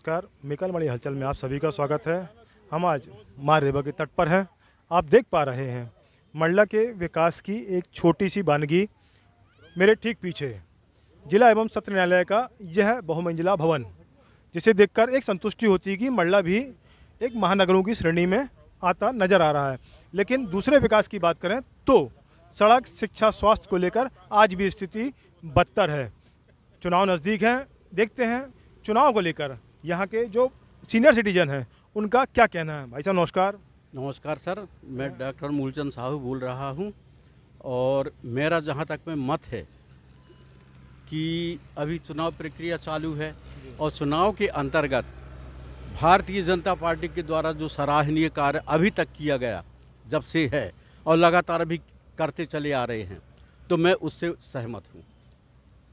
नमस्कार। मिकल मणि हलचल में आप सभी का स्वागत है। हम आज माँ रेवा के तट पर हैं। आप देख पा रहे हैं मंडला के विकास की एक छोटी सी बानगी मेरे ठीक पीछे जिला एवं सत्र न्यायालय का यह बहुमंजिला भवन, जिसे देखकर एक संतुष्टि होती है कि मंडला भी एक महानगरों की श्रेणी में आता नजर आ रहा है। लेकिन दूसरे विकास की बात करें तो सड़क, शिक्षा, स्वास्थ्य को लेकर आज भी स्थिति बदतर है। चुनाव नज़दीक हैं, देखते हैं चुनाव को लेकर यहाँ के जो सीनियर सिटीजन हैं उनका क्या कहना है। भाई साहब नमस्कार। नमस्कार सर, मैं डॉक्टर मूलचंद साहू बोल रहा हूँ और मेरा जहाँ तक में मत है कि अभी चुनाव प्रक्रिया चालू है और चुनाव के अंतर्गत भारतीय जनता पार्टी के द्वारा जो सराहनीय कार्य अभी तक किया गया जब से है और लगातार अभी करते चले आ रहे हैं, तो मैं उससे सहमत हूँ।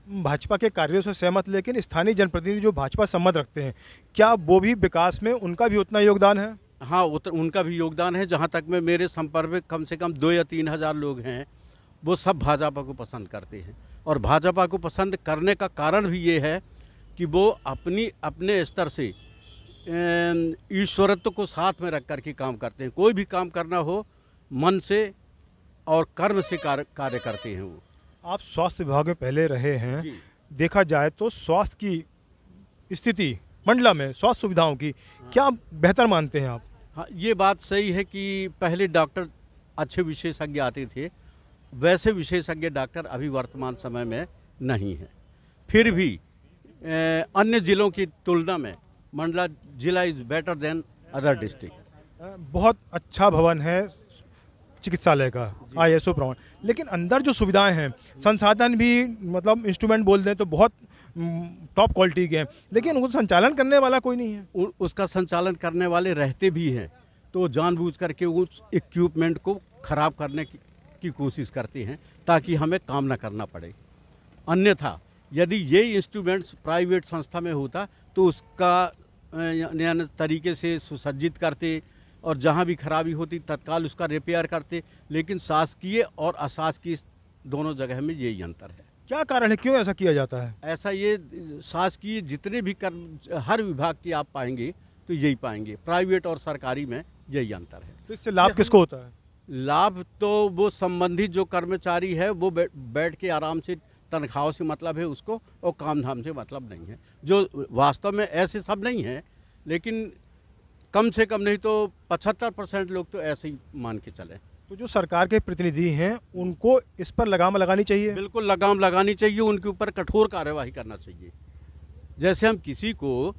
भाजपा के कार्यों से सहमत, लेकिन स्थानीय जनप्रतिनिधि जो भाजपा सम्मत रखते हैं, क्या वो भी विकास में उनका भी उतना योगदान है? हाँ, उनका भी योगदान है। जहाँ तक में मेरे संपर्क में कम से कम 2 या 3 हज़ार लोग हैं, वो सब भाजपा को पसंद करते हैं। और भाजपा को पसंद करने का कारण भी ये है कि वो अपने स्तर से ईश्वरत्व को साथ में रख कर के काम करते हैं। कोई भी काम करना हो मन से और कर्म से कार्य करते हैं वो। आप स्वास्थ्य विभाग में पहले रहे हैं, देखा जाए तो स्वास्थ्य की स्थिति मंडला में स्वास्थ्य सुविधाओं की क्या बेहतर मानते हैं आप? हाँ, ये बात सही है कि पहले डॉक्टर अच्छे विशेषज्ञ आते थे, वैसे विशेषज्ञ डॉक्टर अभी वर्तमान समय में नहीं है। फिर भी अन्य ज़िलों की तुलना में मंडला जिला is better than other district. बहुत अच्छा भवन है चिकित्सालय का, ISO प्रमाण, लेकिन अंदर जो सुविधाएं हैं, संसाधन भी मतलब इंस्ट्रूमेंट बोल दें तो बहुत टॉप क्वालिटी के हैं, लेकिन उनको संचालन करने वाला कोई नहीं है। उसका संचालन करने वाले रहते भी हैं तो जानबूझ करके उस इक्विपमेंट को ख़राब करने की कोशिश करते हैं ताकि हमें काम ना करना पड़े। अन्यथा यदि ये इंस्ट्रूमेंट्स प्राइवेट संस्था में होता तो उसका तरीके से सुसज्जित करते और जहाँ भी खराबी होती तत्काल उसका रिपेयर करते। लेकिन शासकीय और अशासकीय दोनों जगह में यही अंतर है। क्या कारण है, क्यों ऐसा किया जाता है? ऐसा ये शासकीय जितने भी हर विभाग की आप पाएंगे तो यही पाएंगे, प्राइवेट और सरकारी में यही अंतर है। तो इससे लाभ किसको होता है? लाभ तो वो संबंधित जो कर्मचारी है वो बैठ के आराम से तनख्वाहों से मतलब है उसको, और काम धाम से मतलब नहीं है। जो वास्तव में ऐसे सब नहीं है, लेकिन कम से कम नहीं तो 75% लोग तो ऐसे ही मान के चले। तो जो सरकार के प्रतिनिधि हैं उनको इस पर लगाम लगानी चाहिए। बिल्कुल लगाम लगानी चाहिए, उनके ऊपर कठोर कार्यवाही करना चाहिए। जैसे हम किसी को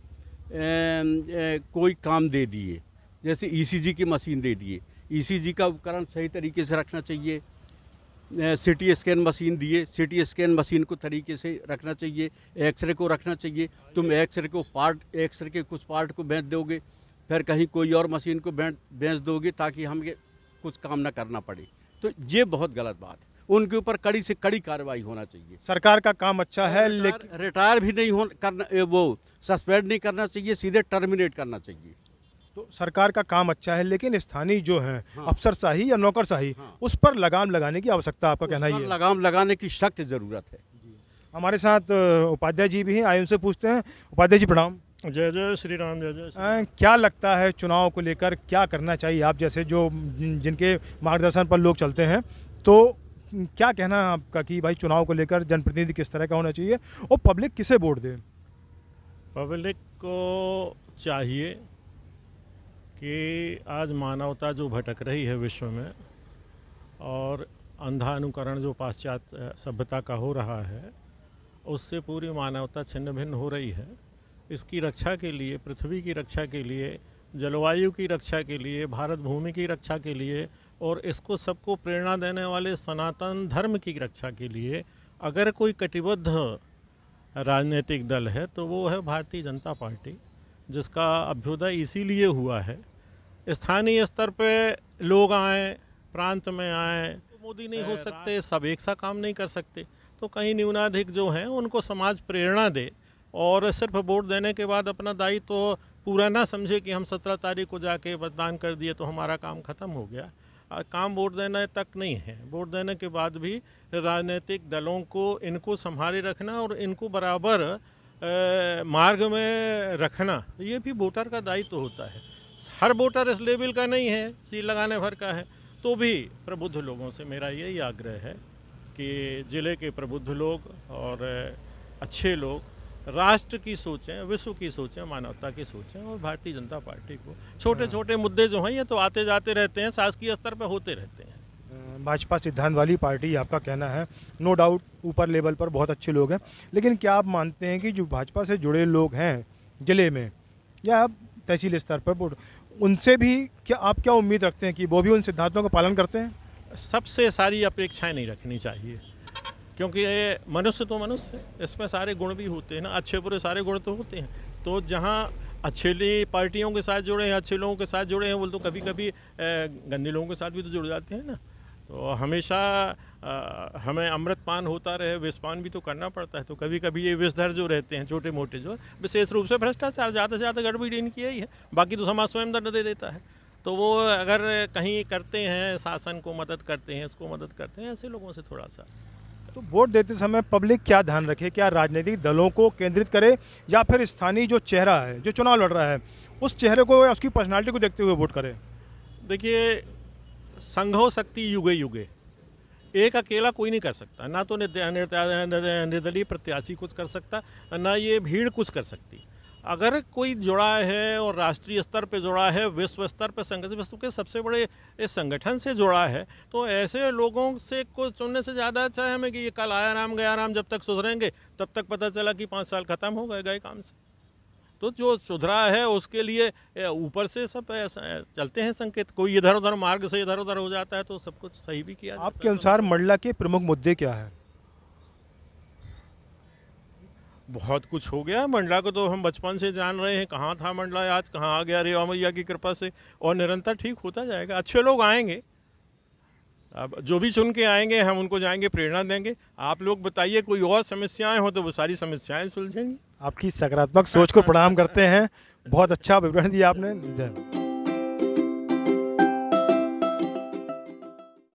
कोई काम दे दिए, जैसे ECG की मशीन दे दिए, ECG का उपकरण सही तरीके से रखना चाहिए। CT स्कैन मशीन दिए, CT स्कैन मशीन को तरीके से रखना चाहिए। एक्सरे को रखना चाहिए। तुम एक्सरे के कुछ पार्ट को बेच दोगे, फिर कहीं कोई और मशीन को बेच दोगे ताकि हमें कुछ काम ना करना पड़े, तो ये बहुत गलत बात है। उनके ऊपर कड़ी से कड़ी कार्रवाई होना चाहिए। सरकार का काम अच्छा है, लेकिन रिटायर भी नहीं करना, वो सस्पेंड नहीं करना चाहिए, सीधे टर्मिनेट करना चाहिए। तो सरकार का काम अच्छा है, लेकिन स्थानीय जो हैं अफसरशाही या नौकरशाही, उस पर लगाम लगाने की आवश्यकता, आपका कहना ही है? लगाम लगाने की सख्त ज़रूरत है। हमारे साथ उपाध्याय जी भी हैं, आइए उनसे पूछते हैं। उपाध्याय जी प्रणाम। जय जय श्री राम। जय जय। क्या लगता है चुनाव को लेकर क्या करना चाहिए? आप जैसे जो जिनके मार्गदर्शन पर लोग चलते हैं, तो क्या कहना है आपका कि भाई चुनाव को लेकर जनप्रतिनिधि किस तरह का होना चाहिए और पब्लिक किसे वोट दे? पब्लिक को चाहिए कि आज मानवता जो भटक रही है विश्व में और अंधा अनुकरण जो पाश्चात्य सभ्यता का हो रहा है, उससे पूरी मानवता छिन्न भिन्न हो रही है। इसकी रक्षा के लिए, पृथ्वी की रक्षा के लिए, जलवायु की रक्षा के लिए, भारत भूमि की रक्षा के लिए और इसको सबको प्रेरणा देने वाले सनातन धर्म की रक्षा के लिए अगर कोई कटिबद्ध राजनीतिक दल है तो वो है भारतीय जनता पार्टी, जिसका अभ्युदय इसीलिए हुआ है। स्थानीय स्तर पे लोग आए, प्रांत में आए, तो मोदी नहीं हो सकते, सब एक सा काम नहीं कर सकते, तो कहीं न्यूनाधिक जो हैं उनको समाज प्रेरणा दे और सिर्फ वोट देने के बाद अपना दायित्व तो पूरा ना समझे कि हम 17 तारीख को जाके मतदान कर दिए तो हमारा काम ख़त्म हो गया। काम वोट देने तक नहीं है, वोट देने के बाद भी राजनीतिक दलों को इनको संभाले रखना और इनको बराबर मार्ग में रखना, ये भी वोटर का दायित्व होता है। हर वोटर इस लेवल का नहीं है, सील लगाने भर का है, तो भी प्रबुद्ध लोगों से मेरा यही आग्रह है कि ज़िले के प्रबुद्ध लोग और अच्छे लोग राष्ट्र की सोचें, विश्व की सोचें, मानवता की सोचें, और भारतीय जनता पार्टी को छोटे छोटे मुद्दे जो हैं ये तो आते जाते रहते हैं, शासकीय स्तर पर होते रहते हैं। भाजपा सिद्धांत वाली पार्टी आपका कहना है, नो डाउट ऊपर लेवल पर बहुत अच्छे लोग हैं, लेकिन क्या आप मानते हैं कि जो भाजपा से जुड़े लोग हैं ज़िले में या तहसील स्तर पर, उनसे भी आप क्या उम्मीद रखते हैं कि वो भी उन सिद्धांतों का पालन करते हैं? सबसे सारी अपेक्षाएं नहीं रखनी चाहिए, क्योंकि ये मनुष्य तो मनुष्य है, इसमें सारे गुण भी होते हैं ना, अच्छे बुरे सारे गुण तो होते हैं। तो जहाँ अच्छे पार्टियों के साथ जुड़े हैं, अच्छे लोगों के साथ जुड़े हैं, वो तो कभी कभी गंदे लोगों के साथ भी तो जुड़ जाते हैं ना। तो हमेशा हमें अमृतपान होता रहे, विषपान भी तो करना पड़ता है। तो कभी कभी ये विषधर जो रहते हैं छोटे मोटे, जो विशेष रूप से भ्रष्टाचार, ज़्यादा से ज़्यादा गड़बड़ी इनकी यही है, बाकी तो समाज स्वयं दंड दे देता है। तो वो अगर कहीं करते हैं, शासन को मदद करते हैं, इसको मदद करते हैं, ऐसे लोगों से थोड़ा सा। तो वोट देते समय पब्लिक क्या ध्यान रखे? क्या राजनीतिक दलों को केंद्रित करे या फिर स्थानीय जो चेहरा है, जो चुनाव लड़ रहा है, उस चेहरे को या उसकी पर्सनालिटी को देखते हुए वोट करे? देखिए, संघो शक्ति युगे युगे, एक अकेला कोई नहीं कर सकता, ना तो निर्दलीय प्रत्याशी कुछ कर सकता, ना ये भीड़ कुछ कर सकती। अगर कोई जुड़ा है और राष्ट्रीय स्तर पे जुड़ा है, विश्व स्तर पे विश्व के सबसे बड़े इस संगठन से जुड़ा है, तो ऐसे लोगों से को चुनने से ज़्यादा अच्छा है हमें कि ये कल आया राम गया राम, जब तक सुधरेंगे तब तक पता चला कि 5 साल ख़त्म हो गए काम से। तो जो सुधरा है उसके लिए ऊपर से सब चलते हैं संकेत, कोई इधर उधर मार्ग से इधर उधर हो जाता है तो सब कुछ सही भी किया जाता है। आपके अनुसार मंडला के प्रमुख मुद्दे क्या है? बहुत कुछ हो गया। मंडला को तो हम बचपन से जान रहे हैं, कहाँ था मंडला, आज कहाँ आ गया, रेवा मैया की कृपा से, और निरंतर ठीक होता जाएगा। अच्छे लोग आएंगे, अब जो भी चुन के आएंगे हम उनको जाएंगे प्रेरणा देंगे। आप लोग बताइए कोई और समस्याएं हो तो वो सारी समस्याएं सुलझेंगी। आपकी सकारात्मक सोच को प्रणाम करते हैं, बहुत अच्छा विवरण दिया आपने।